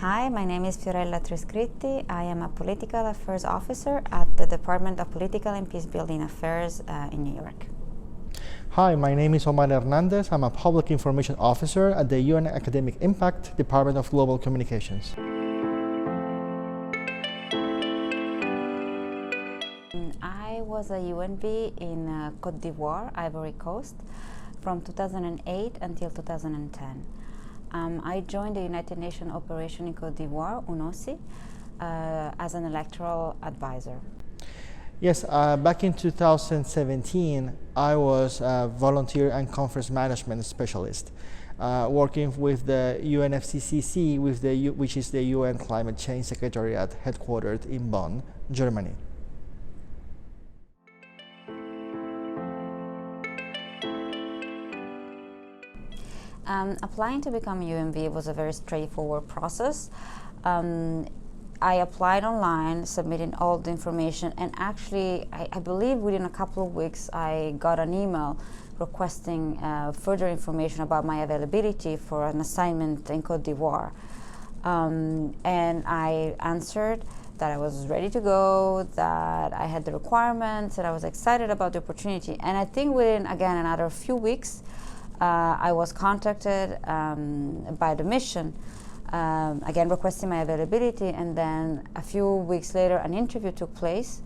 Hi, my name is Fiorella Triscritti. I am a Political Affairs Officer at the Department of Political and Peacebuilding Affairs in New York. Hi, my name is Omar Hernandez. I'm a Public Information Officer at the UN Academic Impact Department of Global Communications. I was a UNV in Côte d'Ivoire, Ivory Coast, from 2008 until 2010. I joined the United Nations operation in Côte d'Ivoire, UNOSI, as an electoral advisor. Yes, back in 2017, I was a volunteer and conference management specialist, working with the UNFCCC, which is the UN Climate Change Secretariat headquartered in Bonn, Germany. Applying to become a UNV was a very straightforward process. I applied online, submitting all the information, and actually, I believe within a couple of weeks, I got an email requesting further information about my availability for an assignment in Côte d'Ivoire. And I answered that I was ready to go, that I had the requirements, that I was excited about the opportunity. And I think within, again, another few weeks, I was contacted by the mission, again requesting my availability, and then a few weeks later an interview took place,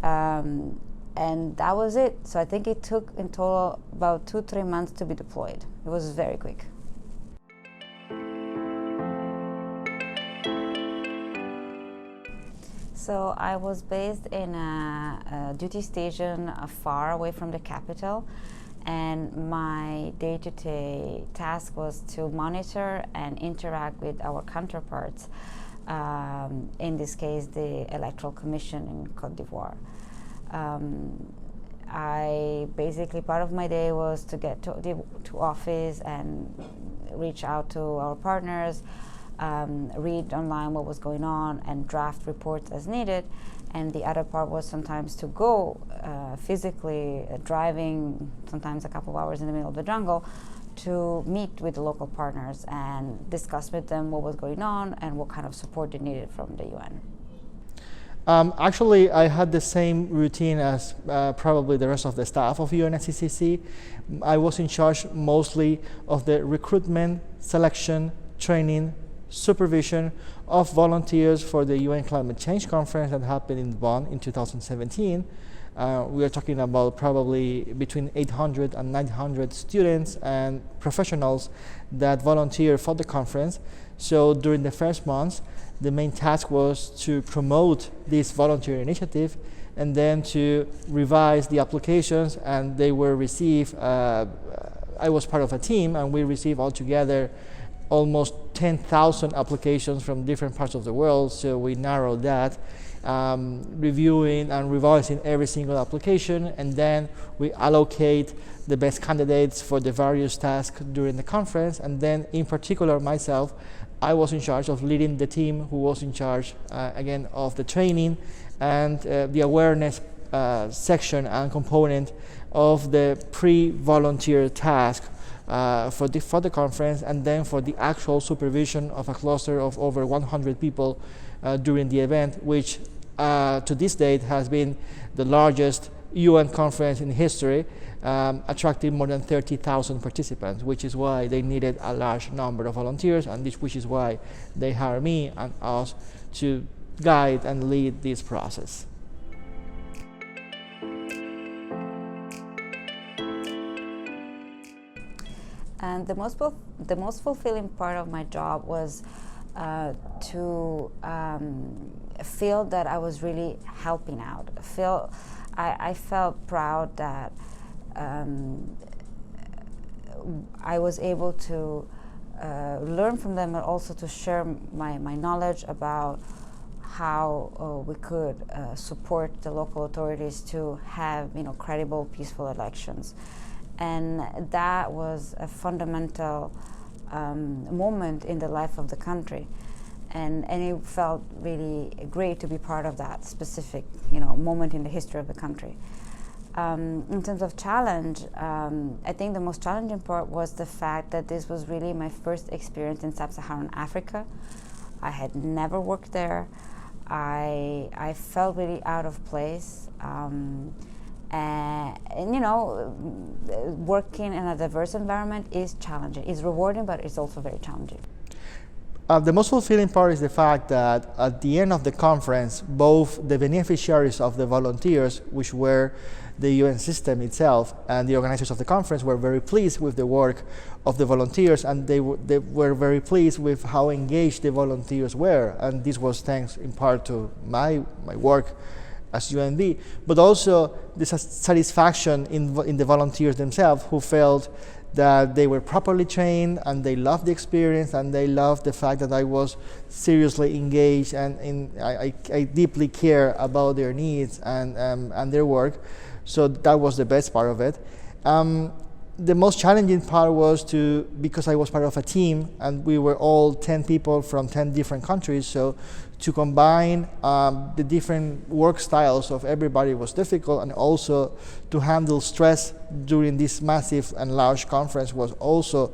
and that was it. So I think it took in total about 2-3 months to be deployed. It was very quick. So I was based in a duty station far away from the capital, and my day-to-day task was to monitor and interact with our counterparts, in this case the Electoral Commission in Côte d'Ivoire. I basically, part of my day was to get to office and reach out to our partners, read online what was going on and draft reports as needed. And the other part was sometimes to go physically, driving sometimes a couple of hours in the middle of the jungle, to meet with the local partners and discuss with them what was going on and what kind of support they needed from the UN. Actually, I had the same routine as probably the rest of the staff of UNFCCC. I was in charge mostly of the recruitment, selection, training, supervision of volunteers for the UN Climate Change Conference that happened in Bonn in 2017. We are talking about probably between 800 and 900 students and professionals that volunteer for the conference. So during the first months, the main task was to promote this volunteer initiative and then to revise the applications, and they were received. I was part of a team, and we received altogether almost 10,000 applications from different parts of the world, so we narrowed that, reviewing and revising every single application, and then we allocate the best candidates for the various tasks during the conference. And then in particular myself, I was in charge of leading the team who was in charge again of the training and the awareness section and component of the pre-volunteer task for the conference, and then for the actual supervision of a cluster of over 100 people during the event, which to this date has been the largest UN conference in history, attracting more than 30,000 participants, which is why they needed a large number of volunteers, and which is why they hired me and us to guide and lead this process. And the most fulfilling part of my job was to feel that I was really helping out. I felt proud that I was able to learn from them, and also to share my knowledge about how we could support the local authorities to have credible, peaceful elections. And that was a fundamental moment in the life of the country, and it felt really great to be part of that specific moment in the history of the country. In terms of challenge, I think the most challenging part was the fact that this was really my first experience in Sub-Saharan Africa. I had never worked there. I felt really out of place. And you know, working in a diverse environment is challenging. It's rewarding, but it's also very challenging. The most fulfilling part is the fact that at the end of the conference, both the beneficiaries of the volunteers, which were the UN system itself, and the organizers of the conference were very pleased with the work of the volunteers, and they were very pleased with how engaged the volunteers were. And this was thanks in part to my work as UNV, but also the satisfaction in the volunteers themselves, who felt that they were properly trained and they loved the experience and they loved the fact that I was seriously engaged and I deeply care about their needs and their work. So that was the best part of it. The most challenging part was because I was part of a team and we were all 10 people from 10 different countries, so to combine the different work styles of everybody was difficult, and also to handle stress during this massive and large conference was also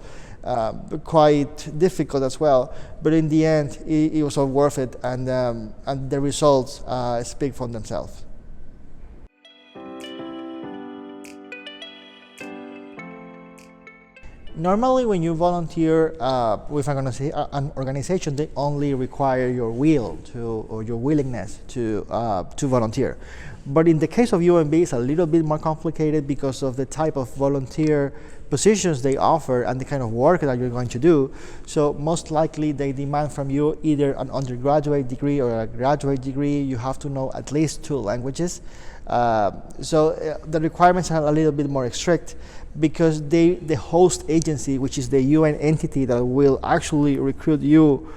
quite difficult as well. But in the end, it was all worth it, and the results speak for themselves. Normally, when you volunteer with an organization, they only require your will or your willingness to volunteer. But in the case of UNB, it's a little bit more complicated because of the type of volunteer positions they offer and the kind of work that you're going to do. So most likely they demand from you either an undergraduate degree or a graduate degree. You have to know at least 2 languages. So the requirements are a little bit more strict, because the host agency, which is the UN entity that will actually recruit you,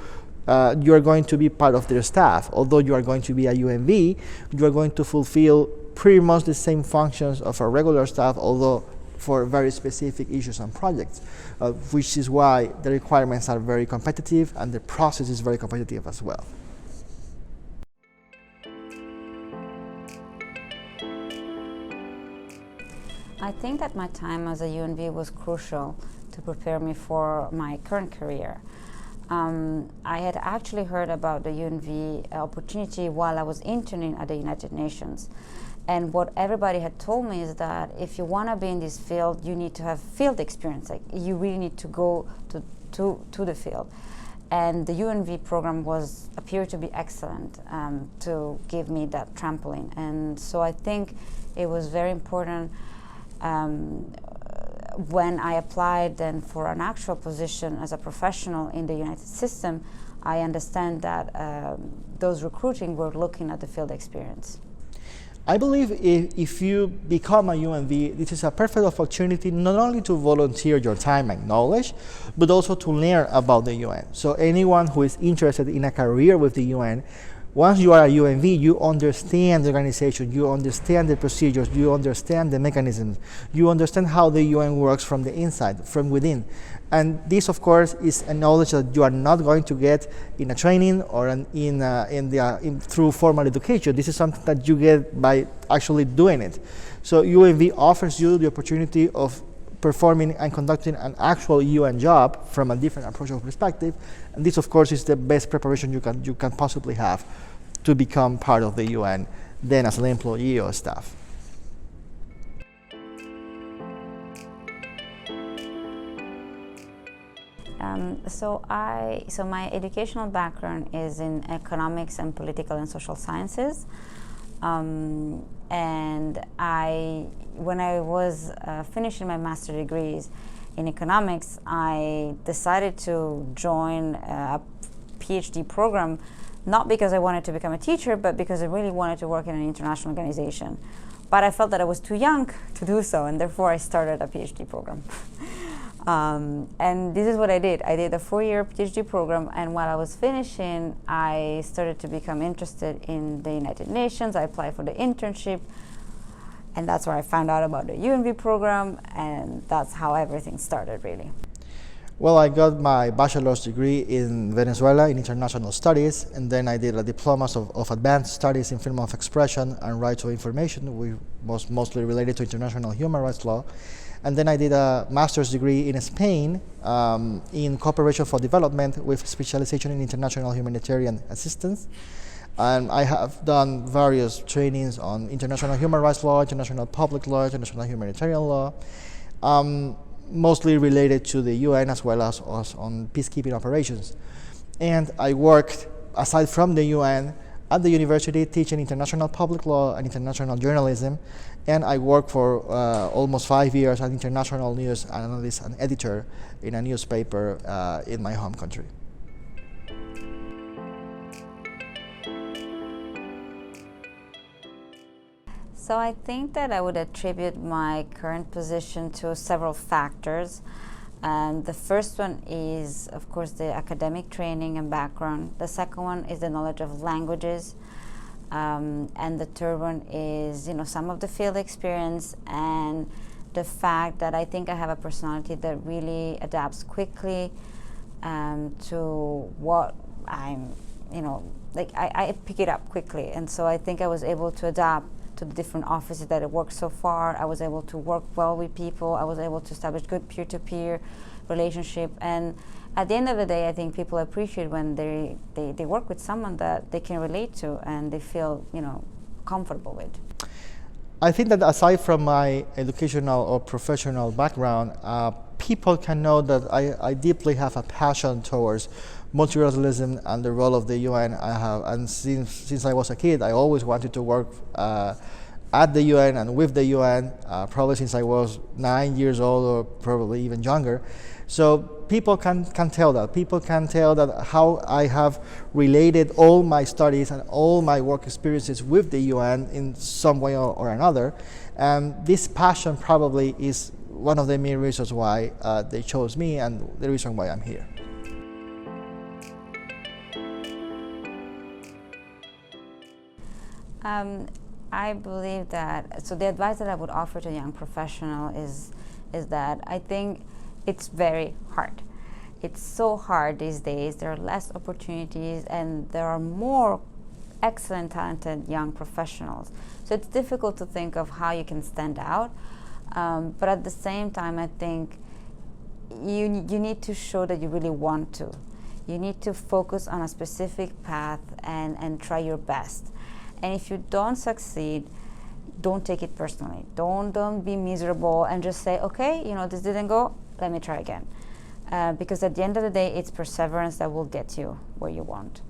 you are going to be part of their staff. Although you are going to be a UNV, you are going to fulfill pretty much the same functions of a regular staff, although for very specific issues and projects, which is why the requirements are very competitive and the process is very competitive as well. I think that my time as a UNV was crucial to prepare me for my current career. I had actually heard about the UNV opportunity while I was interning at the United Nations. And what everybody had told me is that if you want to be in this field, you need to have field experience. Like, you really need to go to the field. And the UNV program appeared to be excellent to give me that trampoline. And so I think it was very important when I applied then for an actual position as a professional in the United system. I understand that those recruiting were looking at the field experience. I believe if you become a UNV, this is a perfect opportunity not only to volunteer your time and knowledge, but also to learn about the UN. So anyone who is interested in a career with the UN, once you are a UNV, you understand the organization, you understand the procedures, you understand the mechanisms, you understand how the UN works from the inside, from within. And this, of course, is a knowledge that you are not going to get in a training or through formal education. This is something that you get by actually doing it. So UNV offers you the opportunity of performing and conducting an actual UN job from a different approach or perspective. And this, of course, is the best preparation you can possibly have to become part of the UN, then as an employee or staff. So my educational background is in economics and political and social sciences. And when I was finishing my master's degrees in economics, I decided to join a PhD program, not because I wanted to become a teacher, but because I really wanted to work in an international organization. But I felt that I was too young to do so, and therefore I started a PhD program. And this is what I did. I did a 4-year PhD program, and while I was finishing, I started to become interested in the United Nations. I applied for the internship, and that's where I found out about the UNV program, and that's how everything started, really. Well, I got my bachelor's degree in Venezuela in international studies, and then I did a diploma of advanced studies in freedom of expression and right to information, which was mostly related to international human rights law. And then I did a master's degree in Spain in cooperation for development with specialization in international humanitarian assistance. And I have done various trainings on international human rights law, international public law, international humanitarian law, mostly related to the UN as well as on peacekeeping operations. And I worked, aside from the UN, at the university teaching international public law and international journalism, and I worked for almost 5 years as international news analyst and editor in a newspaper in my home country. So I think that I would attribute my current position to several factors. The first one is, of course, the academic training and background. The second one is the knowledge of languages. And the third one is, some of the field experience and the fact that I think I have a personality that really adapts quickly to what I'm, I pick it up quickly. And so I think I was able to adapt to the different offices that I worked so far. I was able to work well with people. I was able to establish good peer-to-peer relationship. And at the end of the day, I think people appreciate when they work with someone that they can relate to and they feel, comfortable with. I think that aside from my educational or professional background, people can know that I deeply have a passion towards multilateralism and the role of the UN. And since I was a kid, I always wanted to work at the UN and with the UN, probably since I was 9 years old or probably even younger. So people can tell that. People can tell that how I have related all my studies and all my work experiences with the UN in some way or another. And this passion probably is one of the main reasons why they chose me and the reason why I'm here. I believe that, so the advice that I would offer to a young professional is that I think it's very hard. It's so hard these days. There are less opportunities and there are more excellent, talented young professionals. So it's difficult to think of how you can stand out. But at the same time, I think you need to show that you really want to. You need to focus on a specific path and try your best. And if you don't succeed, don't take it personally. Don't be miserable and just say, okay, this didn't go, let me try again. Because at the end of the day, it's perseverance that will get you where you want.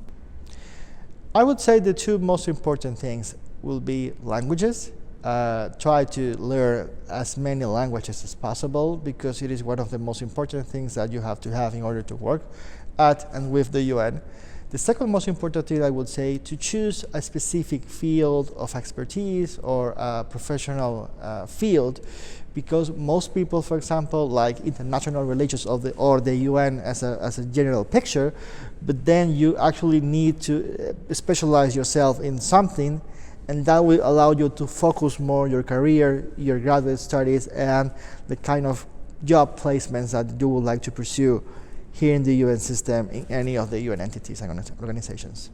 I would say the two most important things will be languages. Try to learn as many languages as possible because it is one of the most important things that you have to have in order to work at and with the UN. The second most important thing I would say to choose a specific field of expertise or a professional field, because most people, for example, like international relations or the UN as a general picture, but then you actually need to specialize yourself in something, and that will allow you to focus more your career, your graduate studies, and the kind of job placements that you would like to pursue here in the UN system, in any of the UN entities and organizations.